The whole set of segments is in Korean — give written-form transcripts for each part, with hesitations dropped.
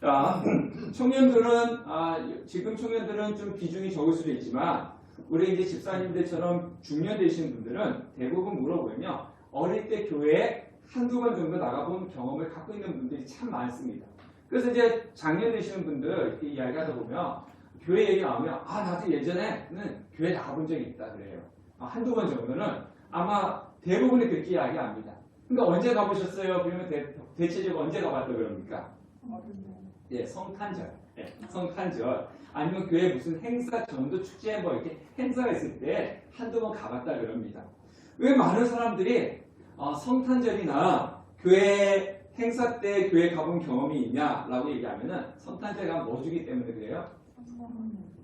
자, 청년들은 지금 청년들은 좀 비중이 적을 수도 있지만 우리 이제 집사님들처럼 중년 되신 분들은 대부분 물어보면요, 어릴 때 교회에 한두 번 정도 나가본 경험을 갖고 있는 분들이 참 많습니다. 그래서 이제 장년 되시는 분들 이렇게 이야기하다 보면 교회 얘기 나오면 나도 예전에는 교회 나가본 적이 있다 그래요. 한두 번 정도는 아마 대부분이 그렇게 이야기합니다. 그러니까 언제 가보셨어요? 그러면 대체적으로 언제 가봤다 그럽니까? 예, 성탄절. 예, 성탄절. 아니면 교회 무슨 행사, 전도 축제 뭐 이렇게 행사가 있을 때 한두 번 가봤다 그럽니다. 왜 많은 사람들이 성탄절이나 교회 행사 때 교회 가본 경험이 있냐라고 얘기하면은 성탄절가 뭐 주기 때문에 그래요?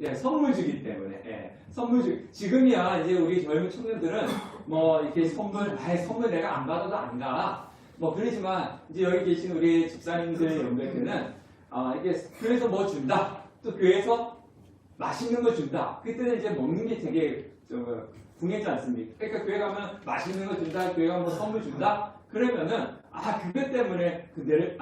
예, 선물 주기 때문에. 예, 선물 주. 지금이야 이제 우리 젊은 청년들은 뭐 이렇게 선물 내가 안 받아도 안 가. 뭐 그러지만 이제 여기 계신 우리 집사님들 연배들은 이게 교회에서 뭐 준다. 또 교회에서 맛있는 거 준다. 그때는 이제 먹는 게 되게 궁했지 않습니까? 그러니까 교회 가면 맛있는 거 준다. 교회 가면 뭐 선물 준다. 그러면은 그것 때문에 교회에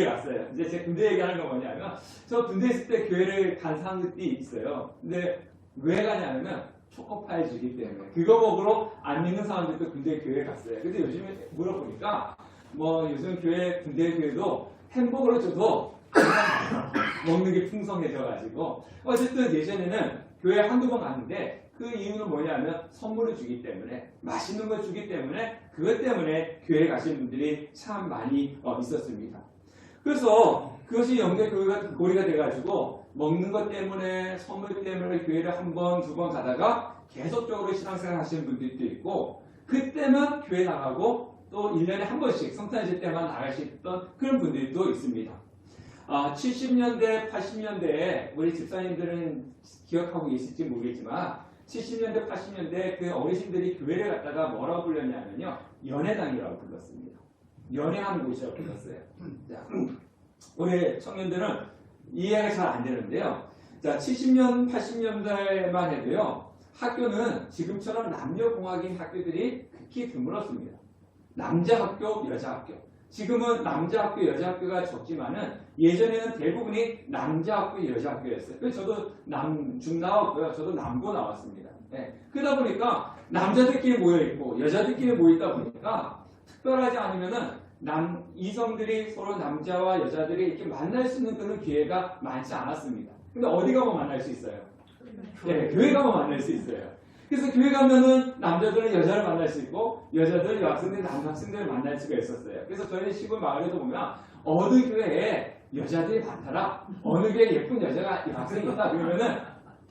갔어요. 이제 제 군대 얘기하는 건 뭐냐면 저 군대 있을 때 교회를 간 사람들이 있어요. 근데 왜 가냐면 초코파이 주기 때문에 그거 먹으러 안 믿는 사람들도 군대 교회에 갔어요. 근데 요즘에 물어보니까 뭐 요즘 군대 교회도 햄버거를 줘도 먹는 게 풍성해져가지고 어쨌든 예전에는 교회 한두 번 갔는데 그 이유는 뭐냐면 선물을 주기 때문에 맛있는 걸 주기 때문에 그것 때문에 교회 가신 분들이 참 많이 있었습니다. 그래서 그것이 연결고리가 돼가지고 먹는 것 때문에 선물 때문에 교회를 한 번, 두 번 가다가 계속적으로 신앙생활 하시는 분들도 있고 그때만 교회 나가고 또 1년에 한 번씩 성탄절 때만 나가셨던 그런 분들도 있습니다. 70년대, 80년대에 우리 집사님들은 기억하고 계실지 모르겠지만 70년대, 80년대 그 어르신들이 교회를 갔다가 뭐라고 불렀냐면요. 연회당이라고 불렀습니다. 연회하는 곳이라고 불렀어요. 자, 우리 청년들은 이해가 잘 안 되는데요. 자, 70년, 80년대만 해도요. 학교는 지금처럼 남녀공학인 학교들이 극히 드물었습니다. 남자 학교, 여자 학교. 지금은 남자 학교, 여자 학교가 적지만은 예전에는 대부분이 남자 학교, 여자 학교였어요. 그래서 저도 중 나왔고요. 저도 남고 나왔습니다. 네. 그러다 보니까 남자들끼리 모여있고 여자들끼리 모여있다 보니까 특별하지 않으면은 이성들이 서로 남자와 여자들이 이렇게 만날 수 있는 그런 기회가 많지 않았습니다. 근데 어디 가면 만날 수 있어요? 네, 교회 가면 만날 수 있어요. 그래서 교회 가면은 남자들은 여자를 만날 수 있고 여자들은 여학생들이 남학생들을 만날 수가 있었어요. 그래서 저희 시골 마을에도 보면 어느 교회에 여자들이 많더라. 어느 교회에 예쁜 여학생이 있다. 그러면은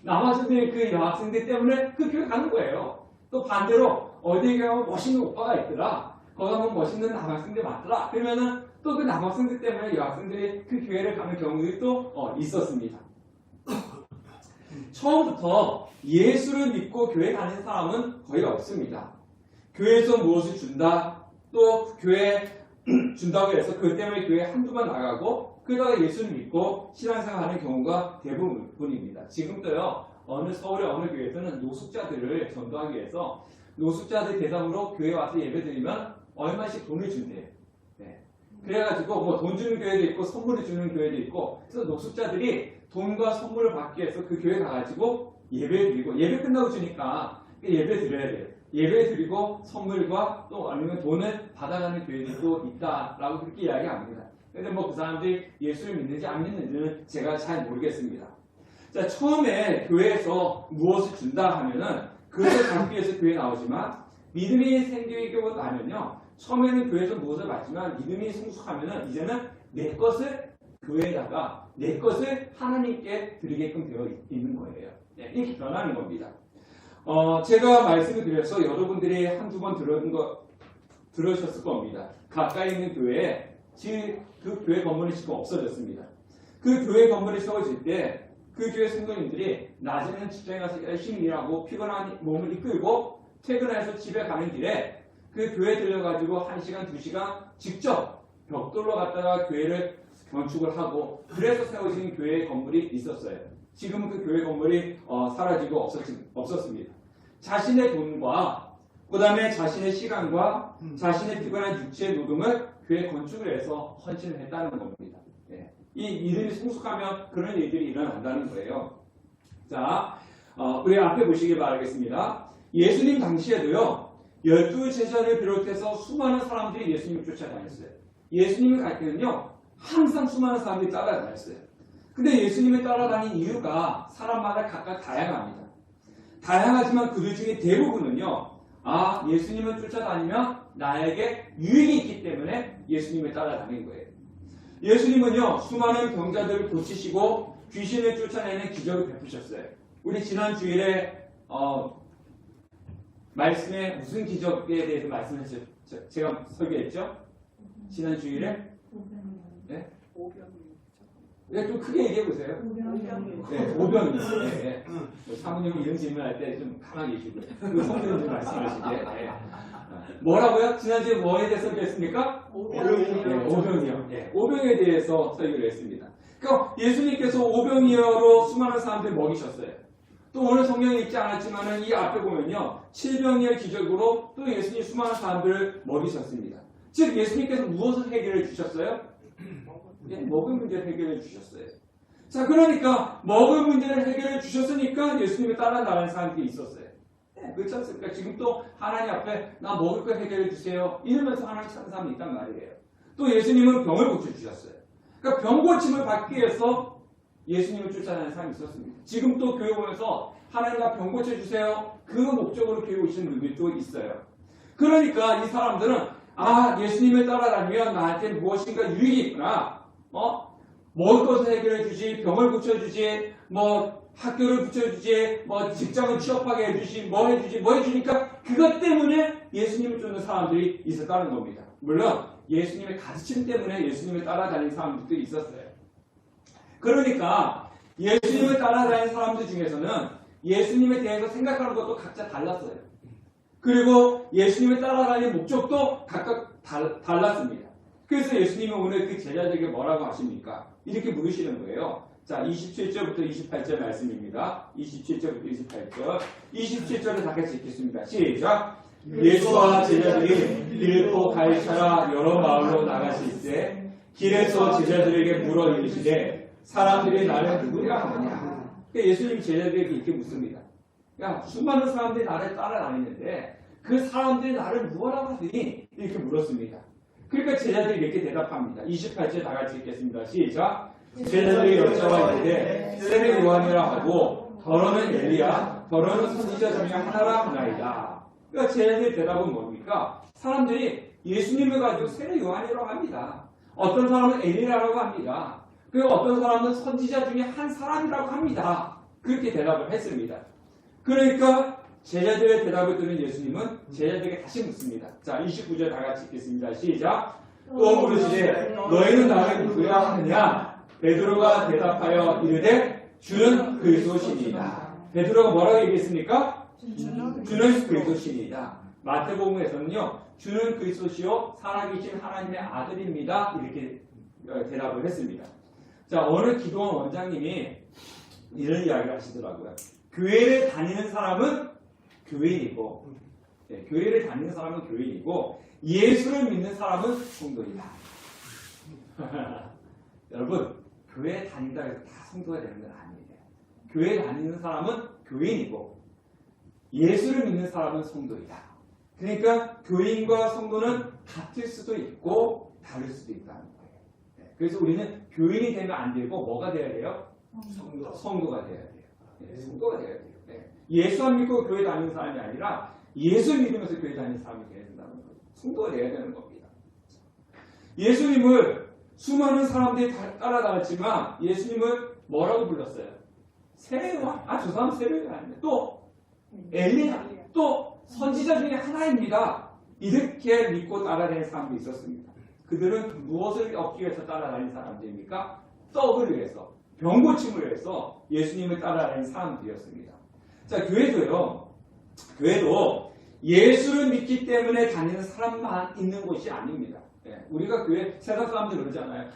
남학생들이 그 여학생들 때문에 그 교회 가는 거예요. 또 반대로 어디에 가면 멋있는 오빠가 있더라. 거기 가면 멋있는 남학생들이 많더라. 그러면은 또 그 남학생들 때문에 여학생들이 그 교회를 가는 경우들이 또 있었습니다. 처음부터 예수를 믿고 교회 가는 사람은 거의 없습니다. 교회에서 무엇을 준다, 또 교회 준다고 해서 그것 때문에 교회 한두 번 나가고 그러다가 예수를 믿고 신앙생활하는 경우가 대부분입니다. 지금도요, 서울의 어느 교회에서는 노숙자들을 전도하기 위해서 노숙자들 대상으로 교회에 와서 예배드리면 얼마씩 돈을 준대요. 네. 그래가지고 뭐 돈 주는 교회도 있고 선물을 주는 교회도 있고 그래서 노숙자들이 돈과 선물을 받기 위해서 그 교회 가가지고 예배 드리고 예배 끝나고 주니까 예배 드려야 돼요. 예배 드리고 선물과 또 아니면 돈을 받아가는 교회들도 있다라고 그렇게 이야기합니다. 근데 뭐 그 사람들이 예수를 믿는지 안 믿는지는 제가 잘 모르겠습니다. 자, 처음에 교회에서 무엇을 준다 하면은 그것을 받기 위해서 교회에 나오지만 믿음이 생기고 나면요. 처음에는 교회에서 무엇을 받지만 믿음이 성숙하면은 이제는 내 것을 교회에다가 내 것을 하나님께 드리게끔 되어 있는 거예요. 네, 이렇게 변하는 겁니다. 제가 말씀을 드려서 여러분들이 한두 번 들으셨을 겁니다. 가까이 있는 교회에 그 교회 건물이 지금 없어졌습니다. 그 교회 건물이 세워질 때 그 교회 성도님들이 낮에는 직장에 가서 열심히 일하고 피곤한 몸을 이끌고 퇴근해서 집에 가는 길에 그 교회 들려가지고 1시간, 2시간 직접 벽돌로 갔다가 교회를 건축을 하고 그래서 세워진 교회 건물이 있었어요. 지금은 그 교회 건물이 사라지고 없었습니다. 자신의 돈과 그 다음에 자신의 시간과 자신의 피곤한 육체의 노동을 교회 건축을 해서 헌신을 했다는 겁니다. 예. 이 믿음이 성숙하면 그런 일들이 일어난다는 거예요. 자, 우리 앞에 보시기 바라겠습니다. 예수님 당시에도요, 12제자를 비롯해서 수많은 사람들이 예수님을 쫓아다녔어요. 예수님을 갈 때는요, 항상 수많은 사람들이 따라다녔어요. 근데 예수님을 따라다닌 이유가 사람마다 각각 다양합니다. 다양하지만 그들 중에 대부분은요, 예수님을 쫓아다니면 나에게 유익이 있기 때문에 예수님을 따라다닌 거예요. 예수님은요, 수많은 병자들을 고치시고 귀신을 쫓아내는 기적을 베푸셨어요. 우리 지난 주일에 말씀에 무슨 기적에 대해서 말씀하셨죠? 제가 설교했죠? 지난 주일에? 네? 네, 좀 크게 얘기해 보세요. 네, 오병이요. 네, 사모님이 이런 질문할 때 좀 가만히 계시고요. 그 성경 좀 말씀하시게. 네. 뭐라고요? 지난주에 뭐에 대해서 설교했습니까? 오병이요. 네, 오병이요. 네, 오병에 대해서 설교를 했습니다. 그러니까 예수님께서 오병이어로 수많은 사람들 먹이셨어요. 또 오늘 성경에 있지 않았지만 이 앞에 보면요, 7병이어 기적으로 또 예수님 수많은 사람들을 먹이셨습니다. 즉 예수님께서 무엇을 해결해 주셨어요? 먹을 문제를 해결해 주셨어요. 자, 그러니까 먹을 문제를 해결해 주셨으니까 예수님을 따라 나가는 사람들이 있었어요. 네, 그렇지 않습니까? 지금 또 하나님 앞에 나 먹을 거 해결해 주세요 이러면서 하나님 찾는 사람이 있단 말이에요. 또 예수님은 병을 고쳐주셨어요. 그러니까 병 고침을 받기 위해서 예수님을 쫓아다니는 사람이 있었습니다. 지금 또 교회 오면서 하나님 나 병 고쳐주세요 그 목적으로 교회 오시는 분들도 있어요. 그러니까 이 사람들은 예수님을 따라다니면 나한테 무엇인가 유익이 있구나. 먹을 것을 해결해 주지, 병을 고쳐주지, 학교를 붙여주지, 직장을 취업하게 해주지, 뭐 해주니까 그것 때문에 예수님을 쫓는 사람들이 있었다는 겁니다. 물론 예수님의 가르침 때문에 예수님을 따라다니는 사람들도 있었어요. 그러니까 예수님을 따라다니는 사람들 중에서는 예수님에 대해서 생각하는 것도 각자 달랐어요. 그리고 예수님을 따라다니는 목적도 각각 달랐습니다. 그래서 예수님은 오늘 그 제자들에게 뭐라고 하십니까? 이렇게 물으시는 거예요. 자, 27절부터 28절 말씀입니다. 27절부터 28절. 27절을 다 같이 읽겠습니다. 시작! 예수와 제자들이 빌립보 가이사라 여러 마을로 나가실 때 길에서 제자들에게 물어 이르시되 사람들이 나를 누구냐 하느냐. 그러니까 예수님이 제자들에게 이렇게 묻습니다. 수많은 사람들이 나를 따라다니는데 그 사람들이 나를 무엇라고 하더니 이렇게 물었습니다. 그러니까 제자들이 이렇게 대답합니다. 28절 다 같이 읽겠습니다. 시작! 제자들이 여쭤봐 이르되 세례 요한이라 하고 더러는 엘리야 더러는 선지자 중에 하나라 하나이다. 그러니까 제자들의 대답은 뭡니까? 사람들이 예수님을 가지고 세례 요한이라고 합니다. 어떤 사람은 엘리야라고 합니다. 그리고 어떤 사람은 선지자 중에 한 사람이라고 합니다. 그렇게 대답을 했습니다. 그러니까 제자들의 대답을 들은 예수님은 제자들에게 다시 묻습니다. 자, 29절 다 같이 읽겠습니다. 시작! 또 물으시되 너희는 나를 누구라 하느냐? 베드로가 대답하여 이르되 주는 그리스도시니이다. 베드로가 뭐라고 얘기했습니까? 주는 그리스도시니이다. 마태복음에서는요, 주는 그리스도시요 살아계신 하나님의 아들입니다. 이렇게 대답을 했습니다. 자, 어느 기도원 원장님이 이런 이야기를 하시더라고요. 교회를 다니는 사람은 교인이고, 교회를 다니는 사람은 교인이고, 예수를 믿는 사람은 성도이다. 여러분, 교회에 다닌다 해서 다 성도가 되는 건 아니에요. 교회에 다니는 사람은 교인이고, 예수를 믿는 사람은 성도이다. 그러니까 교인과 성도는 같을 수도 있고 다를 수도 있다는 거예요. 그래서 우리는 교인이 되면 안 되고 뭐가 돼야 돼요? 성도가 돼야 돼요. 성도가 돼야 돼요. 예수 안 믿고 교회 다니는 사람이 아니라 예수 믿으면서 교회 다니는 사람이 되어야 된다는 거예요. 성도가 돼야 되는 겁니다. 예수님을 수많은 사람들이 따라다녔지만 예수님을 뭐라고 불렀어요? 세례요한? 저 사람 세례요한 아닙니다. 또 엘리야, 또 선지자 중에 하나입니다. 이렇게 믿고 따라다니는 사람도 있었습니다. 그들은 무엇을 얻기 위해서 따라다니는 사람들입니까? 떡을 위해서, 병고침을 위해서 예수님을 따라다니는 사람들이었습니다. 자, 교회도 예수를 믿기 때문에 다니는 사람만 있는 곳이 아닙니다. 우리가 교회, 세상 사람들 그러잖아요.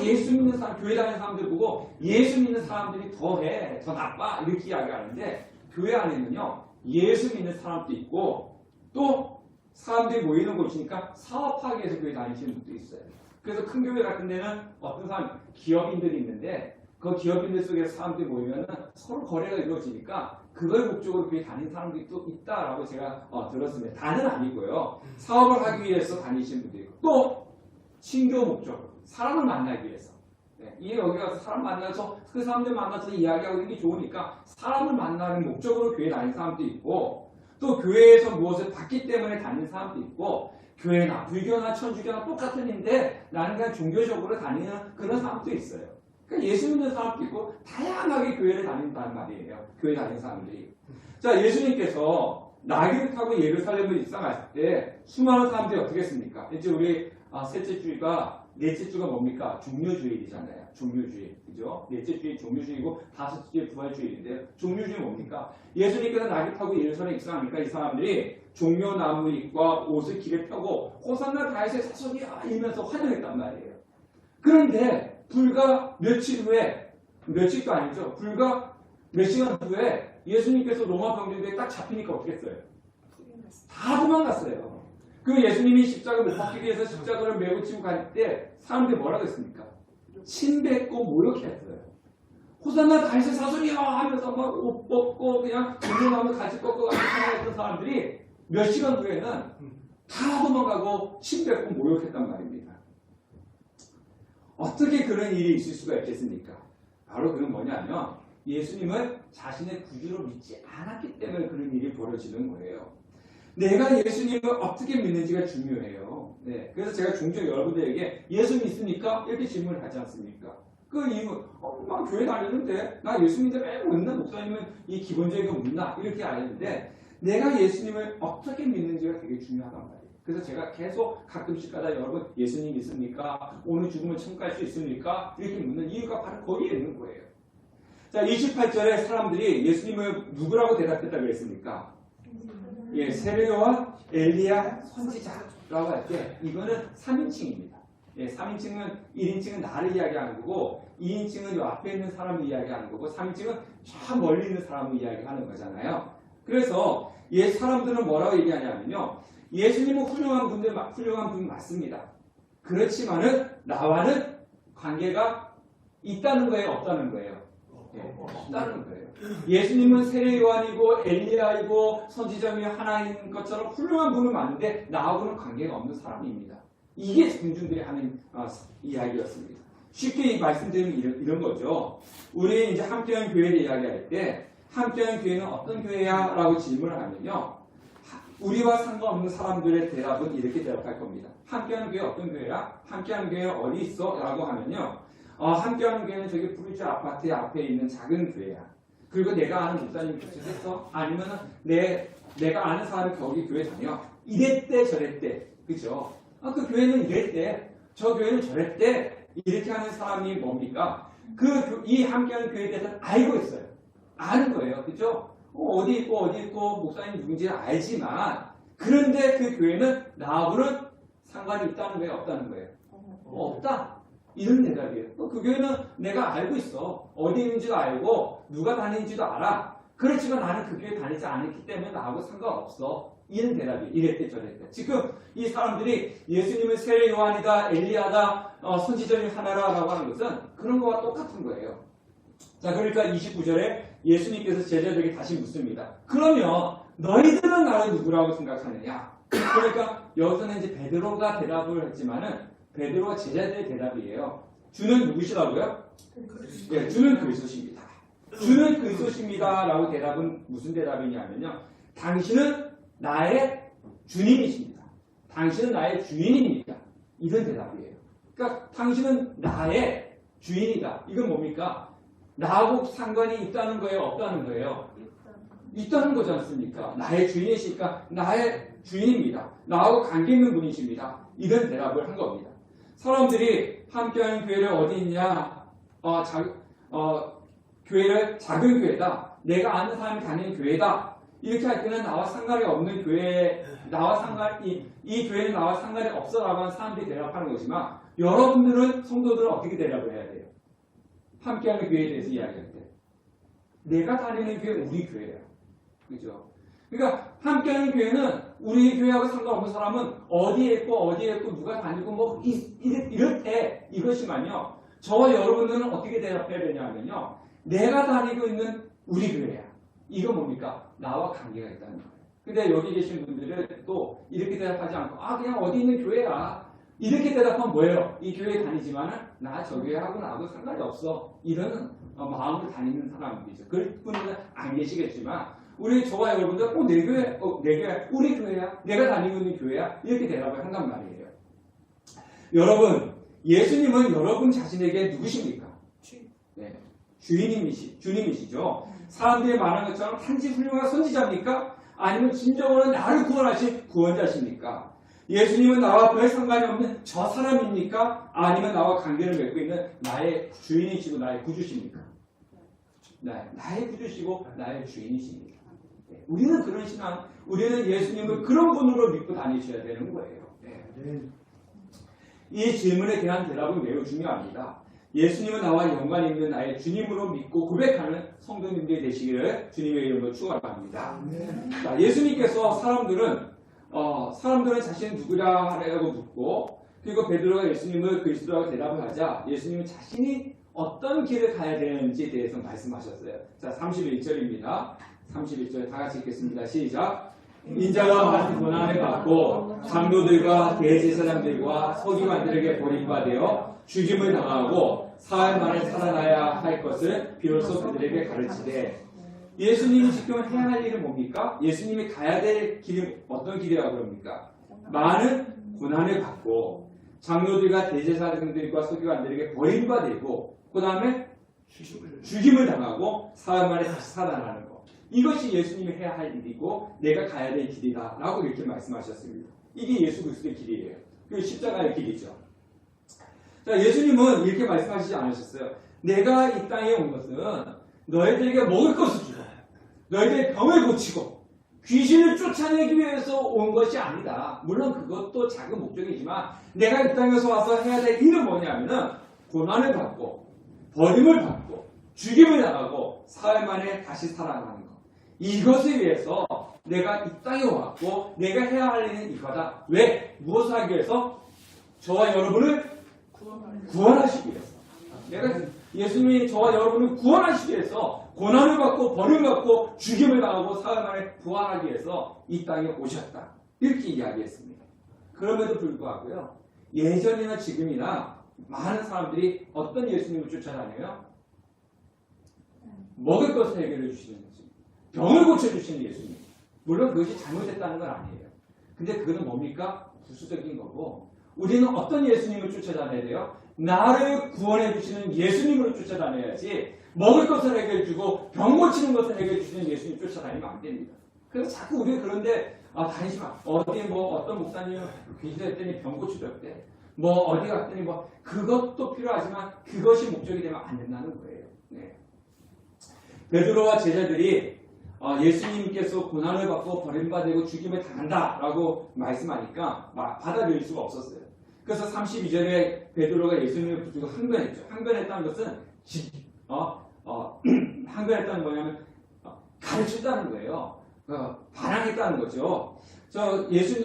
예수 믿는 사람, 교회 다니는 사람들 보고 예수 믿는 사람들이 더해, 더 나빠, 이렇게 이야기하는데, 교회 안에는요, 예수 믿는 사람도 있고, 또 사람들이 모이는 곳이니까 사업하기 위해서 교회 다니시는 분도 있어요. 그래서 큰 교회 같은 데는 어떤 사람, 기업인들이 있는데 그 기업인들 속에서 사람들이 모이면 서로 거래가 이루어지니까 그걸 목적으로 교회 다니는 사람들이 또 있다라고 제가 들었습니다. 다는 아니고요. 사업을 하기 위해서 다니시는 분도 있고 또 친교 목적으로 사람을 만나기 위해서 이 여기 가서 사람 만나서 그 사람들 만나서 이야기하고 있는 게 좋으니까 사람을 만나는 목적으로 교회 다니는 사람도 있고 또 교회에서 무엇을 받기 때문에 다니는 사람도 있고 교회나 불교나 천주교나 똑같은데 나는 그냥 종교적으로 다니는 그런 사람도 있어요. 그러니까 예수 믿는 사람도 있고 다양하게 교회를 다닌다는 말이에요. 교회 다니는 사람들이. 자, 예수님께서 나귀를 타고 예루살렘을 입성했을 때 수많은 사람들이 어떻게 했습니까? 이제 우리 셋째 주가 넷째 주가 뭡니까? 종료주일이잖아요. 종료주일. 그죠? 넷째 주일 종료주일이고 다섯째 주일 부활주일인데요. 종료주일 뭡니까? 예수님께서 나귀 타고 예루살렘 입성하니까 이 사람들이 종려나무 잎과 옷을 길에 펴고 호산나 다윗의 자손이야 이러면서 환영했단 말이에요. 그런데 불과 며칠 후에, 며칠도 아니죠. 불과 몇 시간 후에 예수님께서 로마 병정대에 딱 잡히니까 어떻게 했어요? 다 도망갔어요. 그 예수님이 십자가 못 박히기 위해서 십자가를 메고 치고 갈 때 사람들이 뭐라고 했습니까? 침뱉고 모욕했어요. 호산나 다윗의 자손이야 하면서 막 옷 벗고 그냥 종려나무 같이 꺾고 하는 사람들이 몇 시간 후에는 다 도망가고 침뱉고 모욕했단 말입니다. 어떻게 그런 일이 있을 수가 있겠습니까? 바로 그건 뭐냐면 예수님을 자신의 구주로 믿지 않았기 때문에 그런 일이 벌어지는 거예요. 내가 예수님을 어떻게 믿는지가 중요해요. 네, 그래서 제가 종종 여러분들에게 예수 믿습니까? 이렇게 질문을 하지 않습니까? 그 이유는 막 교회 다니는데 나 예수 믿는데 왜 묻나? 목사님은 이 기본적인 거 묻나? 이렇게 아는데 내가 예수님을 어떻게 믿는지가 되게 중요하단 말이에요. 그래서 제가 계속 가끔씩 가다 여러분 예수님 믿습니까? 오늘 죽으면 천국 갈 수 있습니까? 이렇게 묻는 이유가 바로 거기에 있는 거예요. 자, 28절에 사람들이 예수님을 누구라고 대답했다고 그랬습니까? 예, 세례요한, 엘리야, 선지자라고 할 때 이거는 3인칭입니다. 예, 3인칭은 1인칭은 나를 이야기하는 거고 2인칭은 이 앞에 있는 사람을 이야기하는 거고 3인칭은 저 멀리 있는 사람을 이야기하는 거잖아요. 그래서 사람들은 뭐라고 얘기하냐면요. 예수님은 훌륭한 분 맞습니다. 그렇지만은 나와는 관계가 있다는 거예요, 없다는 거예요? 예, 없다는 거예요. 예수님은 세례 요한이고 엘리야이고 선지자며 하나인 것처럼 훌륭한 분은 맞는데 나하고는 관계가 없는 사람입니다. 이게 군중들이 하는 이야기였습니다. 쉽게 말씀드리면 이런 거죠. 우리 이제 함께한 교회를 이야기할 때 함께한 교회는 어떤 교회야? 라고 질문을 하면요. 우리와 상관없는 사람들의 대답은 이렇게 대답할 겁니다. 함께하는 교회 어떤 교회야? 함께하는 교회 어디 있어? 라고 하면요. 함께하는 교회는 저기 프루지 아파트 앞에 있는 작은 교회야. 그리고 내가 아는 목사님이 교체했어? 아니면 내가 아는 사람이 거기 교회 다녀? 이랬대 저랬대. 그죠? 그 교회는 이랬대. 저 교회는 저랬대. 이렇게 하는 사람이 뭡니까? 이 함께하는 교회에 대해서는 알고 있어요. 아는 거예요. 그죠? 어디 있고 목사님 누군지 알지만 그런데 그 교회는 나하고는 상관이 있다는 거예요? 없다는 거예요? 없다. 이런 대답이에요. 그 교회는 내가 알고 있어. 어디 있는지도 알고 누가 다니는지도 알아. 그렇지만 나는 그 교회 다니지 않았기 때문에 나하고 상관없어. 이런 대답이에요. 이랬대 저랬대. 지금 이 사람들이 예수님은 세례 요한이다, 엘리야다, 선지자 중 하나라고 하는 것은 그런 거와 똑같은 거예요. 자, 그러니까 29절에 예수님께서 제자들에게 다시 묻습니다. 그러면 너희들은 나를 누구라고 생각하느냐? 그러니까 여기서는 이제 베드로가 대답을 했지만은 베드로가 제자들의 대답이에요. 주는 누구시라고요? 네, 주는 그리스도십니다. 주는 그리스도십니다. 라고 대답은 무슨 대답이냐면요. 당신은 나의 주님이십니다. 당신은 나의 주인입니다. 이런 대답이에요. 그러니까 당신은 나의 주인이다. 이건 뭡니까? 나하고 상관이 있다는 거예요? 없다는 거예요? 있다는 거지 않습니까? 나의 주인이시니까 나의 주인입니다. 나하고 관계 있는 분이십니다. 이런 대답을 한 겁니다. 사람들이 함께하는 교회를 어디 있냐? 교회를 작은 교회다. 내가 아는 사람이 다니는 교회다. 이렇게 할 때는 나와 상관이 없는 교회, 이 교회는 나와 상관이 없어라고 하는 사람들이 대답하는 거지만 여러분들은 성도들은 어떻게 대답을 해야 돼요? 함께하는 교회에 대해서 이야기할 때 내가 다니는 교회 우리 교회야. 그죠? 그러니까 함께하는 교회는 우리 교회하고 상관없는 사람은 어디에 있고 누가 다니고 뭐 이렇대 이것이만요. 저와 여러분들은 어떻게 대답해야 되냐면요. 내가 다니고 있는 우리 교회야. 이거 뭡니까? 나와 관계가 있다는 거예요. 근데 여기 계신 분들은 또 이렇게 대답하지 않고 그냥 어디 있는 교회야. 이렇게 대답하면 뭐예요? 이 교회에 다니지만은 나 저 교회하고 나하고 상관이 없어. 이런 마음으로 다니는 사람들이죠. 그분들은 안 계시겠지만 우리 저와 여러분들 내 교회, 우리 교회야. 내가 다니고 있는 교회야. 이렇게 대답을 한단 말이에요. 여러분, 예수님은 여러분 자신에게 누구십니까? 네, 주님이시죠. 사람들이 말하는 것처럼 단지 훌륭한 선지자입니까? 아니면 진정으로 나를 구원하신 구원자십니까? 예수님은 나와 별 상관이 없는 저 사람입니까? 아니면 나와 관계를 맺고 있는 나의 주인이시고 나의 구주십니까? 나의 구주시고 나의 주인이십니다. 네, 우리는 그런 신앙, 우리는 예수님을 그런 분으로 믿고 다니셔야 되는 거예요. 네. 이 질문에 대한 대답은 매우 중요합니다. 예수님은 나와 연관이 있는 나의 주님으로 믿고 고백하는 성도님들이 되시기를 주님의 이름으로 축원합니다. 자, 예수님께서 사람들은 자신은 누구라 하라고 묻고 그리고 베드로가 예수님을 그리스도라고 대답을 하자 예수님은 자신이 어떤 길을 가야 되는지에 대해서 말씀하셨어요. 자, 31절입니다. 31절 다 같이 읽겠습니다. 시작. 인자가 많은 고난을 받고 장로들과 대제사장들과 서기관들에게 버림받아 죽임을 당하고 사흘 만에 살아나야 할 것을 비로소 그들에게 가르치되 예수님이 지금 해야 할 일은 뭡니까? 예수님이 가야 될 길이 어떤 길이라고 합니까? 많은 고난을 받고 장로들과 대제사장들과 서기관들에게 버림받고 그 다음에 죽임을 당하고 사흘 만에 다시 살아나는 것. 이것이 예수님이 해야 할 일이고 내가 가야 될 길이다 라고 이렇게 말씀하셨습니다. 이게 예수 그리스도의 길이에요. 그 십자가의 길이죠. 자, 예수님은 이렇게 말씀하시지 않으셨어요. 내가 이 땅에 온 것은 너희들에게 먹을 것을 주고 너희들의 병을 고치고 귀신을 쫓아내기 위해서 온 것이 아니다. 물론 그것도 작은 목적이지만 내가 이 땅에서 와서 해야 될 일은 뭐냐면은 고난을 받고 버림을 받고 죽임을 당하고 사흘 만에 다시 살아나는 것. 이것을 위해서 내가 이 땅에 왔고 내가 해야 할 일은 이거다. 왜? 무엇을 하기 위해서? 저와 여러분을 구원하시기 위해서. 내가 예수님이 저와 여러분을 구원하시기 위해서 고난을 받고 벌을 받고 죽임을 당하고 사흘 만에 부활하기 위해서 이 땅에 오셨다. 이렇게 이야기했습니다. 그럼에도 불구하고요. 예전이나 지금이나 많은 사람들이 어떤 예수님을 쫓아다녀요? 먹을 것을 해결해 주시는 예수님. 병을 고쳐주시는 예수님. 물론 그것이 잘못됐다는 건 아니에요. 근데 그거는 뭡니까? 부수적인 거고 우리는 어떤 예수님을 쫓아다녀야 돼요? 나를 구원해 주시는 예수님으로 쫓아다녀야지 먹을 것을 해결해 주고 병 고치는 것을 해결해 주시는 예수님 쫓아다니면 안 됩니다. 그래서 자꾸 우리가 그런데 다니지 마. 어디 어떤 목사님 귀신했더니 병 고치셨대. 어디 갔더니 그것도 필요하지만 그것이 목적이 되면 안 된다는 거예요. 네. 베드로와 제자들이 예수님께서 고난을 받고 버림받고 죽임을 당한다라고 말씀하니까 받아들일 수가 없었어요. 그래서 32절에 베드로가 예수님을 붙들고 항변했죠. 항변했다는 것은 항변했다는 뭐냐면 가르쳤다는 거예요. 반항했다는 거죠.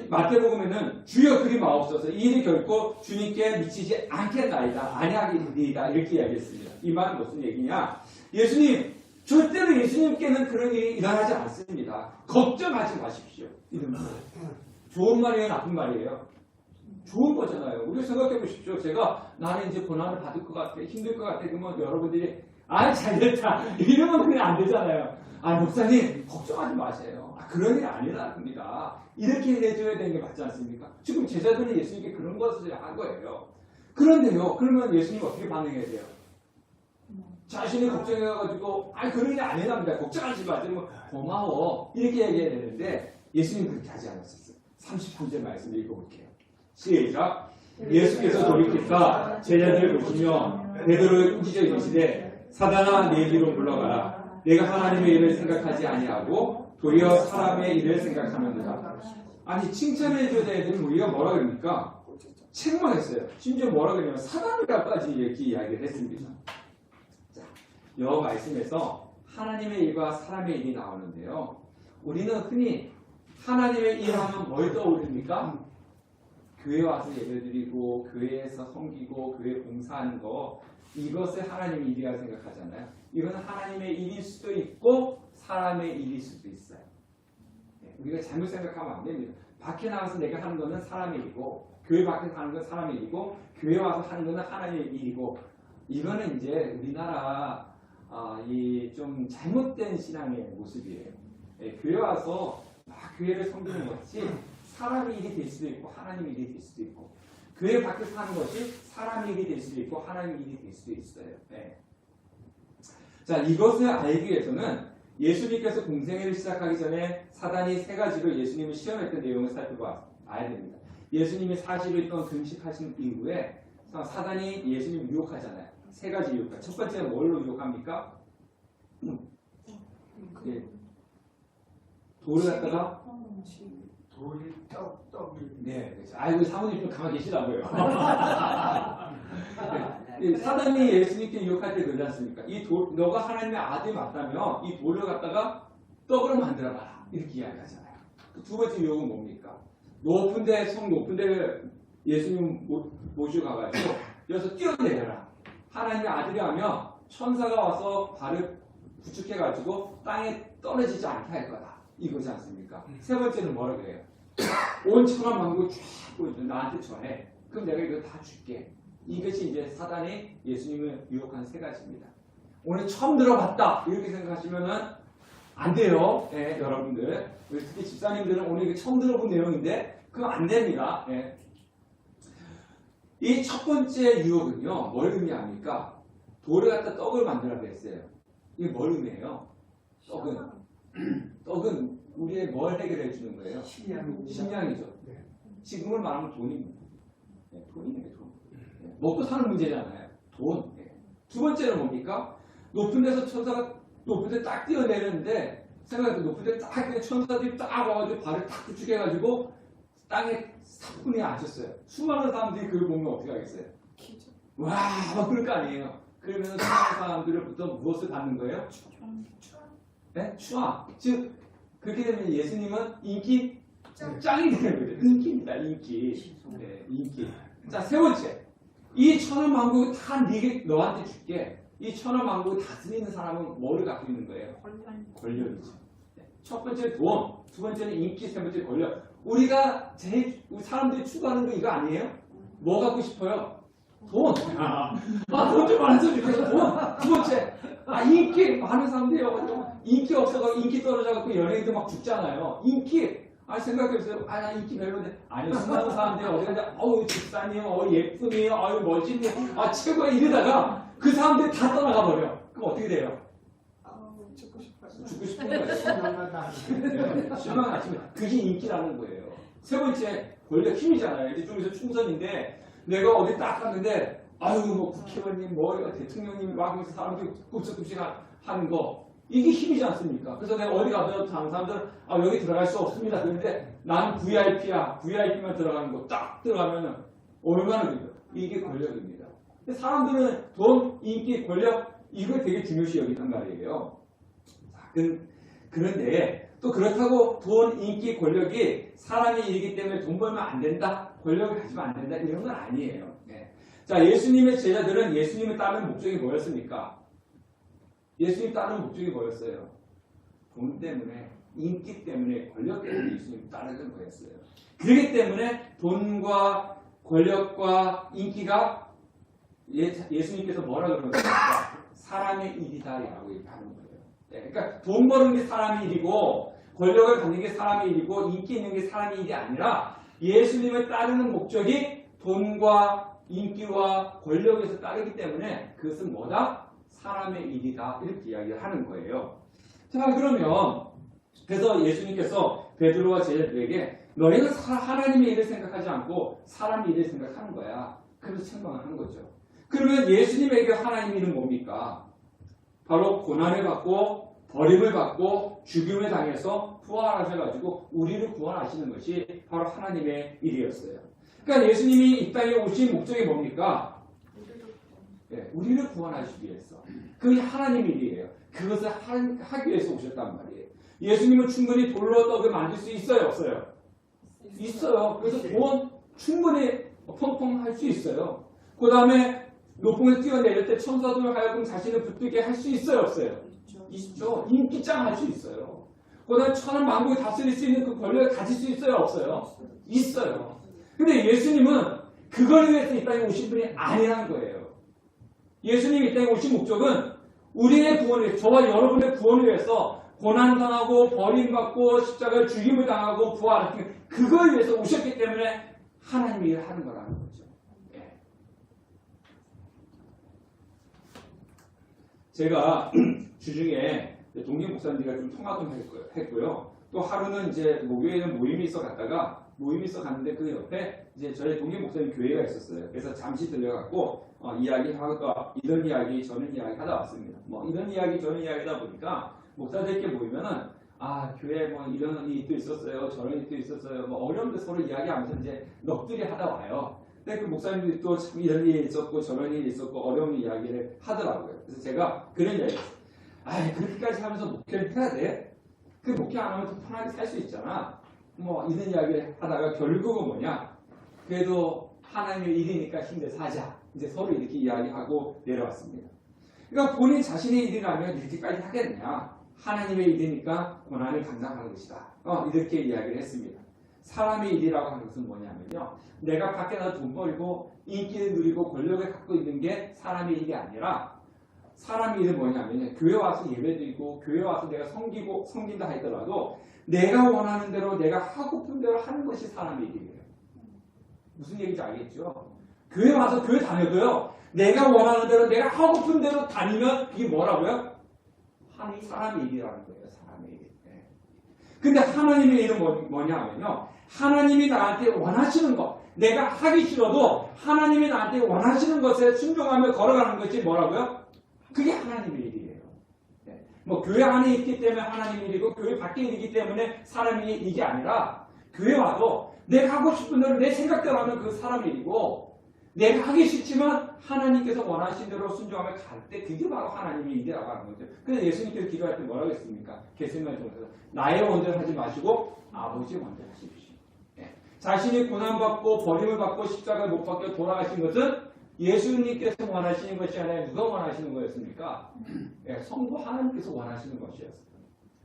마태복음에는 주여 그리 마옵소서 이 일이 결코 주님께 미치지 않겠나이다. 아니하리이다. 이렇게 이야기했습니다. 이 말은 무슨 얘기냐? 예수님 절대로 예수님께는 그런 일이 일어나지 않습니다. 걱정하지 마십시오. 이런 말. 좋은 말이에요, 나쁜 말이에요? 좋은 거잖아요. 우리 생각해 보십시오. 나는 이제 고난을 받을 것 같아, 힘들 것 같아. 그러면 여러분들이 잘됐다 이러면 그냥 안 되잖아요. 목사님 걱정하지 마세요. 그런 일이 아니랍니다. 이렇게 해줘야 되는 게 맞지 않습니까? 지금 제자들이 예수님께 그런 것을 한 거예요. 그런데요. 그러면 예수님 어떻게 반응해야 돼요? 자신이 걱정해가지고 그런 일이 아니랍니다. 걱정하지 마세요. 고마워. 이렇게 얘기해야 되는데 예수님 그렇게 하지 않았었어요. 33절 말씀 읽어볼게요. 시작. 예수께서 돌이켰다 제자들을 보시며 베드로를 꾸짖어 이르시되 사단아 내 뒤로 물러가라. 내가 하나님의 일을 생각하지 아니하고 도리어 사람의 일을 생각하는도다. 칭찬해줘야 되는 우리가 뭐라 그럽니까? 책망했어요. 심지어 뭐라 그러냐면 사단이라고까지 이렇게 이야기를 했습니다. 자, 이 말씀에서 하나님의 일과 사람의 일이 나오는데요. 우리는 흔히 하나님의 일하면 뭘 떠오릅니까? 교회 와서 예배드리고 교회에서 섬기고 교회 봉사하는 거, 이것을 하나님의 일이라고 생각하잖아요. 이건 하나님의 일일 수도 있고 사람의 일일 수도 있어요. 우리가 잘못 생각하면 안 됩니다. 밖에 나가서 내가 하는 거는 사람의 일이고, 교회 밖에서 하는 건 사람의 일이고, 교회 와서 하는 거는 하나님의 일이고, 이거는 이제 우리나라 이 좀 잘못된 신앙의 모습이에요. 교회 와서 막 교회를 섬기는 것이 사람의 일이 될 수도 있고 하나님의 일이 될 수도 있고, 교회 밖에서 하는 것이 사람의 일이 될 수도 있고 하나님의 일이 될 수도 있어요. 자, 이것을 알기 위해서는 예수님께서 공생애를 시작하기 전에 사단이 세 가지로 예수님을 시험했던 내용을 살펴봐야 됩니다. 예수님이 40일 동안 금식하신 이후에 사단이 예수님 유혹하잖아요. 세 가지 유혹. 첫 번째는 뭘로 유혹합니까? 돌을 갖다가 돌이 떡이. 네, 그렇죠. 아이고 사모님 좀 가만히 계시라고요. 사단이 예수님께 유혹할 때 그러지 않습니까? 이 돌, 너가 하나님의 아들이 맞다면 이 돌을 갖다가 떡으로 만들어봐라, 이렇게 이야기하잖아요. 두 번째 유혹은 뭡니까? 높은데, 성 높은데 예수님 모시고 가가지고 여기서 뛰어내려라. 하나님의 아들이 하면 천사가 와서 발을 부축해가지고 땅에 떨어지지 않게 할 거다, 이거지 않습니까? 세 번째는 뭐라고 해요? 온 천하 만국을 쫙 보여줘. 나한테 전해. 그럼 내가 이거 다 줄게. 이것이 이제 사단이 예수님을 유혹한 세 가지입니다. 오늘 처음 들어봤다, 이렇게 생각하시면은 안 돼요. 여러분들. 특히 집사님들은 오늘 이게 처음 들어본 내용인데 그거 안 됩니다. 이 첫 번째 유혹은요, 뭘 의미합니까? 돌을 갖다 떡을 만들라고 했어요. 이게 뭘 의미해요? 떡은 우리의 뭘 해결해 주는 거예요? 식량이죠. 지금을 말하면 돈입니다. 돈이네, 돈. 먹고 사는 문제잖아요. 돈. 두 번째는 뭡니까? 높은 데서 천사가 높은 데 딱 뛰어내렸는데, 생각해도 높은 데 딱 천사들이 딱 와가지고 발을 딱 부축해가지고 땅에 사뿐히 앉았어요. 수많은 사람들이 그걸 보면 어떻게 하겠어요? 와, 막 그럴 거 아니에요. 그러면 수많은 사람들로부터 무엇을 받는 거예요? 네? 추앙. 즉, 그렇게 되면 예수님은 인기 짱이 되는 거죠. 인기입니다, 인기. 네, 인기. 자, 세 번째. 이 천하만국을 다 너한테 줄게. 이 천하만국을 다스리는 사람은 뭐를 갖고 있는 거예요? 권력이죠. 첫 번째 돈, 두 번째는 인기, 세 번째 권력. 우리가 우리 사람들이 추구하는 거 이거 아니에요? 뭐 갖고 싶어요? 돈. 돈 좀 많았으면 좋겠어. 돈. 두 번째, 인기. 많은 사람들이 인기 없어가지고 인기 떨어져갖고 연예인들 막 죽잖아요. 인기. 생각해보세요. 나 인기 별로인데. 아니, 수많은 사람들이 어디 가냐. 집사님, 예쁘네요. 멋지네요. 최고야. 이러다가 그 사람들이 다 떠나가 버려. 그럼 어떻게 돼요? 죽고 싶은 거예요. 실망하지만 그게 인기라는 거예요. 세 번째, 권력 힘이잖아요. 이쪽에서 총선인데 내가 어디 딱 갔는데 국회의원님, 대통령님 막 하면서 사람들이 굽석굽석 하는 거, 이게 힘이지 않습니까? 그래서 내가 어디 가도 다른 사람들은 여기 들어갈 수 없습니다. 그런데 나는 VIP야. VIP만 들어가는 거 딱 들어가면은 얼마나 돼요? 이게 권력입니다. 근데 사람들은 돈, 인기, 권력, 이걸 되게 중요시 여긴단 말이에요. 그런데 또 그렇다고 돈, 인기, 권력이 사람의 일이기 때문에 돈 벌면 안 된다, 권력을 가지면 안 된다, 이런 건 아니에요. 자, 예수님의 제자들은 예수님을 따르는 목적이 뭐였습니까? 예수님 따르는 목적이 뭐였어요? 돈 때문에, 인기 때문에, 권력 때문에 예수님을 따르는 거였어요. 그렇기 때문에 돈과 권력과 인기가 예수님께서 뭐라 그러십니까? 사람의 일이다라고 얘기하는 거예요. 그러니까 돈 버는 게 사람의 일이고 권력을 갖는 게 사람의 일이고 인기 있는 게 사람의 일이 아니라 예수님을 따르는 목적이 돈과 인기와 권력에서 따르기 때문에 그것은 뭐다? 사람의 일이다, 이렇게 이야기를 하는 거예요. 자, 그러면 그래서 예수님께서 베드로와 제자들에게 너희는 하나님의 일을 생각하지 않고 사람의 일을 생각하는 거야. 그래서 책망을 한 거죠. 그러면 예수님에게 하나님의 일은 뭡니까? 바로 고난을 받고 버림을 받고 죽임을 당해서 부활하셔가지고 우리를 구원하시는 것이 바로 하나님의 일이었어요. 그러니까 예수님이 이 땅에 오신 목적이 뭡니까? 우리를 구원하시기 위해서. 그게 하나님의 일이에요. 그것을 하기 위해서 오셨단 말이에요. 예수님은 충분히 돌로 떡을 만들 수 있어요, 없어요? 있어요. 그래서 돈 충분히 펑펑 할 수 있어요. 그 다음에 높음을 뛰어내릴 때 천사들 하여금 자신을 붙들게 할 수 있어요, 없어요? 있죠. 인기짱 할 수 있어요. 그 다음에 천한 만국을 다스릴 수 있는 그 권력을 가질 수 있어요, 없어요? 있어요. 근데 예수님은 그걸 위해서 이 땅에 오신 분이 아니라는 거예요. 예수님이 이 땅에 오신 목적은 우리의 구원을 위해서, 저와 여러분의 구원을 위해서 고난당하고 버림받고 십자가에 죽임을 당하고 부활하는 그걸 위해서 오셨기 때문에 하나님이 일을 하는 거라는 거죠. 예. 제가 주중에 동료 목사님들과 좀 통화도 했고요. 또 하루는 이제 목요일에는 모임이 있어 갔는데 그 옆에 이제 저희 동료 목사님 교회가 있었어요. 그래서 잠시 들려갖고 이야기하고 이런 이야기 저런 이야기 하다 왔습니다. 뭐 이런 이야기 저런 이야기 하다 보니까 목사들끼리 모이면은 교회 뭐 이런 일도 있었어요. 저런 일도 있었어요. 뭐 어려운데 서로 이야기하면서 이제 넋두리 하다 와요. 근데 그 목사님들이 또 참 이런 일이 있었고 저런 일이 있었고 어려운 이야기를 하더라고요. 그래서 제가 그런 이야기 했어요. 그렇게까지 하면서 목회를 해야 돼? 그 목회 안 하면 더 편하게 살 수 있잖아. 뭐 이런 이야기를 하다가 결국은 뭐냐? 그래도 하나님의 일이니까 힘내서 하자. 이제 서로 이렇게 이야기하고 내려왔습니다. 그러니까 본인 자신의 일이라면 이렇게까지 하겠느냐? 하나님의 일이니까 고난을 감당하는 것이다. 이렇게 이야기를 했습니다. 사람의 일이라고 하는 것은 뭐냐면요. 내가 밖에 나서 돈 벌고 인기를 누리고 권력을 갖고 있는 게 사람의 일이 아니라 사람의 일은 뭐냐면요. 교회 와서 예배드리고 교회 와서 내가 섬긴다 하더라도 내가 원하는 대로 내가 하고픈 대로 하는 것이 사람의 일이에요. 무슨 얘기인지 알겠죠? 교회 와서 교회 다녀도요. 내가 원하는 대로 내가 하고픈 대로 다니면 이게 뭐라고요? 사람의 일이라는 거예요. 사람의 일. 근데 하나님의 일은 뭐냐면요. 하나님이 나한테 원하시는 것. 내가 하기 싫어도 하나님이 나한테 원하시는 것에 순종하며 걸어가는 것이 뭐라고요? 그게 하나님의 일이에요. 뭐 교회 안에 있기 때문에 하나님의 일이고 교회 밖에 있기 때문에 사람의 일이 아니라 교회 와도 내가 하고 싶은 대로 내 생각대로 하면 그 사람의 일이고 내가 하기 싫지만 하나님께서 원하신 대로 순종하며 갈 때 그게 바로 하나님의 일이라고 하는 거죠. 그래서 예수님께서 기도할 때 뭐라고 했습니까? 게세마네 동산에서 나의 원대로 하지 마시고 아버지의 원대로 하십시오. 자신이 고난받고 버림을 받고 십자가를 못 박혀 돌아가신 것은 예수님께서 원하시는 것이 아니라 누가 원하시는 거였습니까? 성부 하나님께서 원하시는 것이었어요.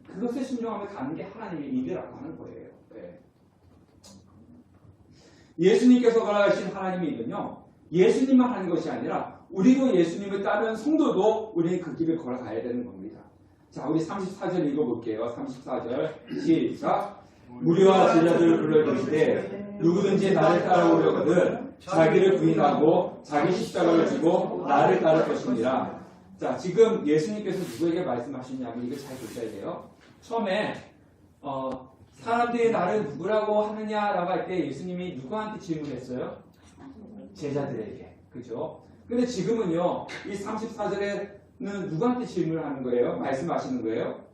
그것에 순종하며 가는 게 하나님의 일이라고 하는 거예요. 예수님께서 걸어가신 하나님의 일은요. 예수님만 하는 것이 아니라 우리도 예수님을 따르는 성도도 우리는 그 길을 걸어가야 되는 겁니다. 자, 우리 34절 읽어볼게요. 34절 시작. 무리와 제자들을 불러주시되 누구든지 나를 따라오려거든 자기를 부인하고 자기 십자가를 지고 나를 따를 것입니다. 자, 지금 예수님께서 누구에게 말씀하시냐면 이거 잘 보셔야 돼요. 처음에 사람들이 나를 누구라고 하느냐라고 할 때 예수님이 누구한테 질문했어요? 제자들에게. 그죠? 근데 지금은요, 이 34절에는 누구한테 질문하는 거예요? 말씀하시는 거예요?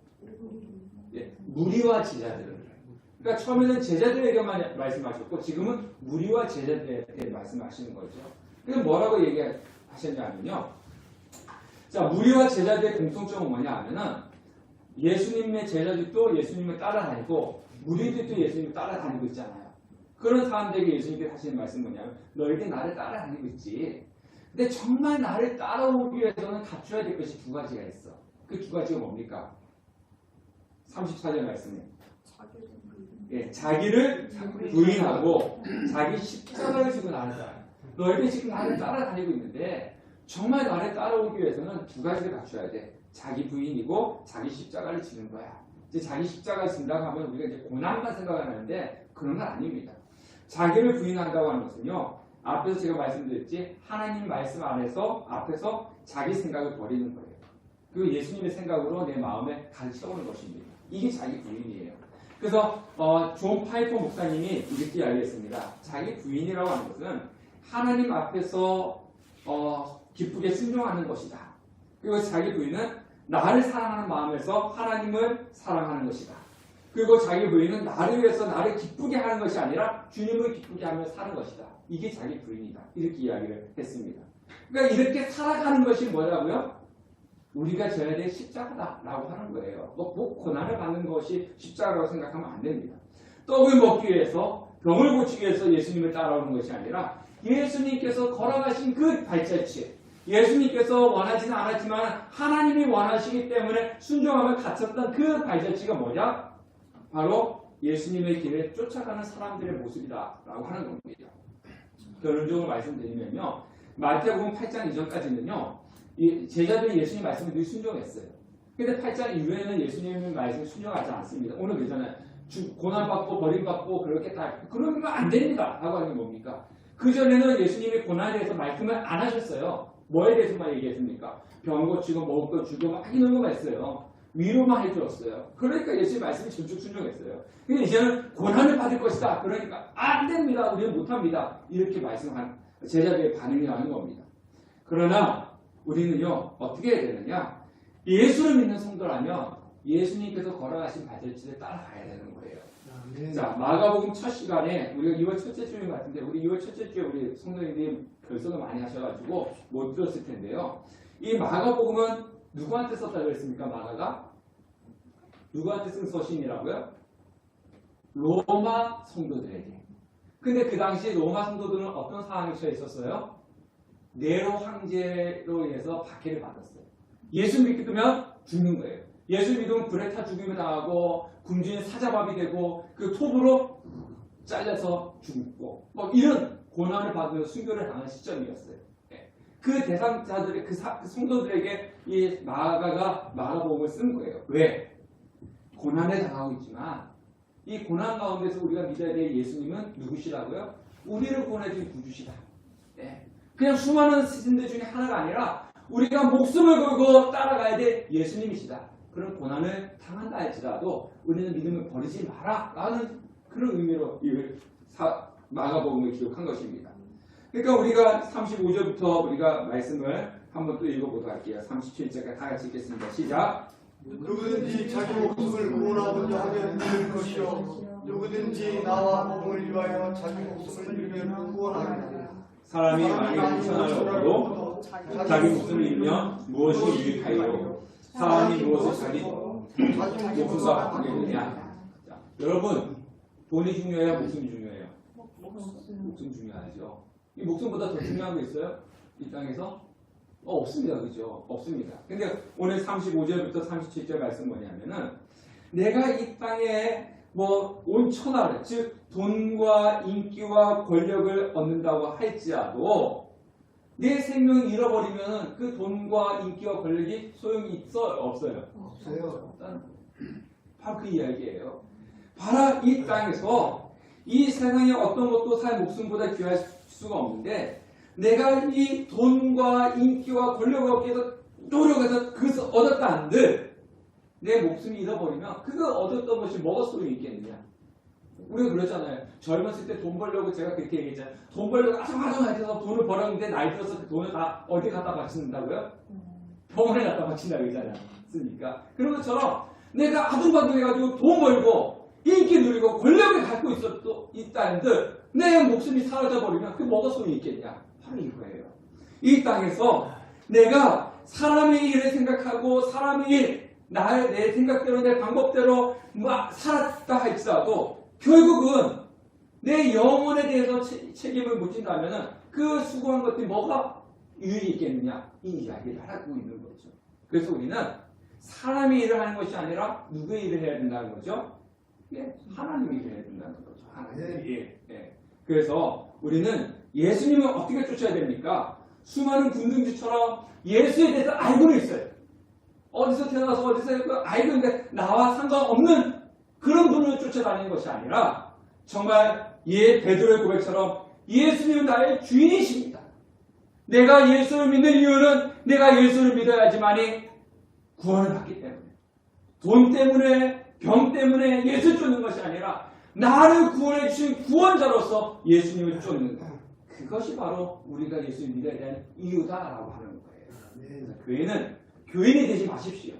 무리와 제자들을. 그러니까 처음에는 제자들에게만 말씀하셨고, 지금은 무리와 제자들에게 말씀하시는 거죠. 그래서 뭐라고 얘기하셨냐면요. 자, 무리와 제자들의 공통점은 뭐냐 하면은, 예수님의 제자들도 예수님을 따라다니고, 무리들도 예수님을 따라다니고 있잖아요. 그런 사람들에게 예수님께서 하시는 말씀은 뭐냐면 너희들 나를 따라다니고 있지. 근데 정말 나를 따라오기 위해서는 갖춰야 될 것이 두 가지가 있어. 그 두 가지가 뭡니까? 34절 말씀에 자기를 부인하고 자기 십자가를 지고 나를 따라. 너희들 지금 나를 따라다니고 있는데 정말 나를 따라오기 위해서는 두 가지를 갖춰야 돼. 자기 부인이고 자기 십자가를 지는 거야. 이제 자기 십자가를 진다고 하면 우리가 이제 고난만 생각하는데 그런 건 아닙니다. 자기를 부인한다고 하는 것은요. 앞에서 제가 말씀드렸지 하나님 말씀 안에서 앞에서 자기 생각을 버리는 거예요. 그 예수님의 생각으로 내 마음에 가르쳐오는 것입니다. 이게 자기 부인이에요. 그래서 존 파이퍼 목사님이 이렇게 이야기했습니다. 자기 부인이라고 하는 것은 하나님 앞에서 기쁘게 순종하는 것이다. 그리고 자기 부인은 나를 사랑하는 마음에서 하나님을 사랑하는 것이다. 그리고 자기 부인은 나를 위해서 나를 기쁘게 하는 것이 아니라 주님을 기쁘게 하며 사는 것이다. 이게 자기 부인이다. 이렇게 이야기를 했습니다. 그러니까 이렇게 살아가는 것이 뭐라고요? 우리가 져야 될 십자가다라고 하는 거예요. 뭐 고난을 받는 것이 십자가라고 생각하면 안 됩니다. 떡을 먹기 위해서 병을 고치기 위해서 예수님을 따라오는 것이 아니라 예수님께서 걸어가신 그 발자취, 예수님께서 원하지는 않았지만 하나님이 원하시기 때문에 순종함을 갖췄던 그 발자취가 뭐냐? 바로 예수님의 길에 쫓아가는 사람들의 모습이다라고 하는 겁니다. 결론적으로 말씀드리면요, 마태복음 8장 이전까지는요, 이 제자들이 예수님 말씀을 늘 순종했어요. 근데 8장 이후에는 예수님의 말씀을 순종하지 않습니다. 오늘 그러잖아요. 고난받고 버림받고 그렇게 다 그러면 안 됩니다 라고 하는 게 뭡니까? 그전에는 예수님이 고난에 대해서 말씀을 안 하셨어요. 뭐에 대해서만 얘기했습니까? 병 고치고 먹을 거 주고 막 이런 것만 했어요. 위로만 해주었어요. 그러니까 예수님 말씀이 전적 순종했어요. 근데 이제는 고난을 받을 것이다. 그러니까 안 됩니다. 우리는 못합니다. 이렇게 말씀한 제자들의 반응이 나는 겁니다. 그러나 우리는요, 어떻게 해야 되느냐? 예수를 믿는 성도라면 예수님께서 걸어가신 발자취를 따라가야 되는 거예요. 자, 마가복음 첫 시간에 우리가 2월 첫째 주일 같은데 우리 2월 첫째 주에 우리 성도님들이 결석을 많이 하셔가지고 못 들었을 텐데요. 이 마가복음은 누구한테 썼다고 그랬습니까? 마가가? 누구한테 쓴 서신이라고요? 로마 성도들에게. 근데 그 당시 로마 성도들은 어떤 상황에 처해 있었어요? 네로 황제로 인해서 박해를 받았어요. 예수 믿으면 죽는 거예요. 예수 믿으면 불에 타 죽임을 당하고 군주인 사자밥이 되고 그 톱으로 잘려서 죽고 뭐 이런 고난을 받으며 순교를 당한 시점이었어요. 그 대상자들의 그 성도들에게 이 마가가 마가복음을 쓴 거예요. 왜? 고난에 당하고 있지만 이 고난 가운데서 우리가 믿어야 될 예수님은 누구시라고요? 우리를 구원해준 구주시다. 그냥 수많은 스승들 중에 하나가 아니라 우리가 목숨을 걸고 따라가야 될 예수님이시다. 그런 고난을 당한다 할지라도 우리는 믿음을 버리지 마라 라는 그런 의미로 이 마가복음을 기록한 것입니다. 그러니까 우리가 35절부터 우리가 말씀을 한번 또 읽어보도록 할게요. 37절까지 다 같이 읽겠습니다. 시작. 누구든지 자기 목숨을 구원하고자 하면 잃을 것이요 누구든지 나와 복음을 위하여 자기 목숨을 잃으면 구원하리라. 사람이 만일 천하를 얻어도 자기 목숨을 잃으면 무엇이 유익하리요? 사람이 무엇을 자기 목숨과 바꾸겠느냐? 여러분, 돈이 중요해요? 목숨이 중요해요? 목숨 중요하죠. 이 목숨보다 더 중요한 거 있어요? 이 땅에서? 없습니다. 그죠? 없습니다. 근데 오늘 35절부터 37절 말씀 뭐냐면은 내가 이 땅에 뭐 온 천하를, 즉 돈과 인기와 권력을 얻는다고 할지라도 내 생명을 잃어버리면 그 돈과 인기와 권력이 소용이 있어요? 없어요? 없어요. 바로 그 이야기예요. 바로 이 땅에서 이 세상의 어떤 것도 사의 목숨보다 귀할 수가 없는데 내가 이 돈과 인기와 권력을 얻기 위해서 노력해서 그것을 얻었다 한들 내 목숨이 잃어버리면 그거 얻었던 것이 뭐가 소용이 있겠느냐? 우리가 그랬잖아요. 젊었을 때 돈 벌려고 제가 그렇게 얘기했잖아요. 돈 벌려고 아성아성해서 돈을 벌었는데 나이 들어서 그 돈을 다 어디 갖다 바친다고요? 병원에 갖다 바친다고 했잖아요. 쓰니까. 그런 것처럼 내가 아둥바둥해가지고 돈 벌고 인기 누리고 권력을 갖고 있다는데 내 목숨이 사라져버리면 그게 뭐가 소용이 있겠냐? 바로 이거예요. 이 땅에서 내가 사람의 일을 생각하고 사람의 일, 내 생각대로 내 방법대로 살았다 할지라도 결국은 내 영혼에 대해서 책임을 못 진다면 그 수고한 것들이 뭐가 유익이 있겠느냐? 이 이야기를 하고 있는 거죠. 그래서 우리는 사람의 일을 하는 것이 아니라 누구의 일을 해야 된다는 거죠? 하나님의 일을 해야 된다는 거죠. 하나님의 일. 그래서 우리는 예수님을 어떻게 쫓아야 됩니까? 수많은 군중주처럼 예수에 대해서 알고는 있어요. 어디서 태어나서 어디서 알고 있는데 나와 상관없는 그런 분을 쫓아다니는 것이 아니라 정말 베드로의 고백처럼 예수님은 나의 주인이십니다. 내가 예수를 믿는 이유는 내가 예수를 믿어야지만이 구원을 받기 때문에 돈 때문에 병 때문에 예수 쫓는 것이 아니라 나를 구원해 주신 구원자로서 예수님을 쫓는 것. 그것이 바로 우리가 예수를 믿어야 되는 이유다라고 하는 거예요. 교회는 교인이 되지 마십시오.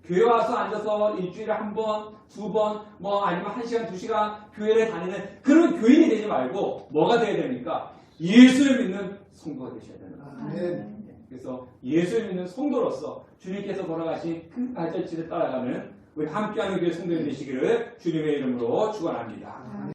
교회 와서 앉아서 일주일에 한 번, 두 번, 아니면 1시간, 2시간 교회를 다니는 그런 교인이 되지 말고 뭐가 되어야 됩니까? 예수를 믿는 성도가 되셔야 되는 거예요. 그래서 예수 믿는 성도로서 주님께서 걸어가신 큰 발자취를 따라가는 우리 함께하는 교회 성도님 되시기를 주님의 이름으로 축원합니다.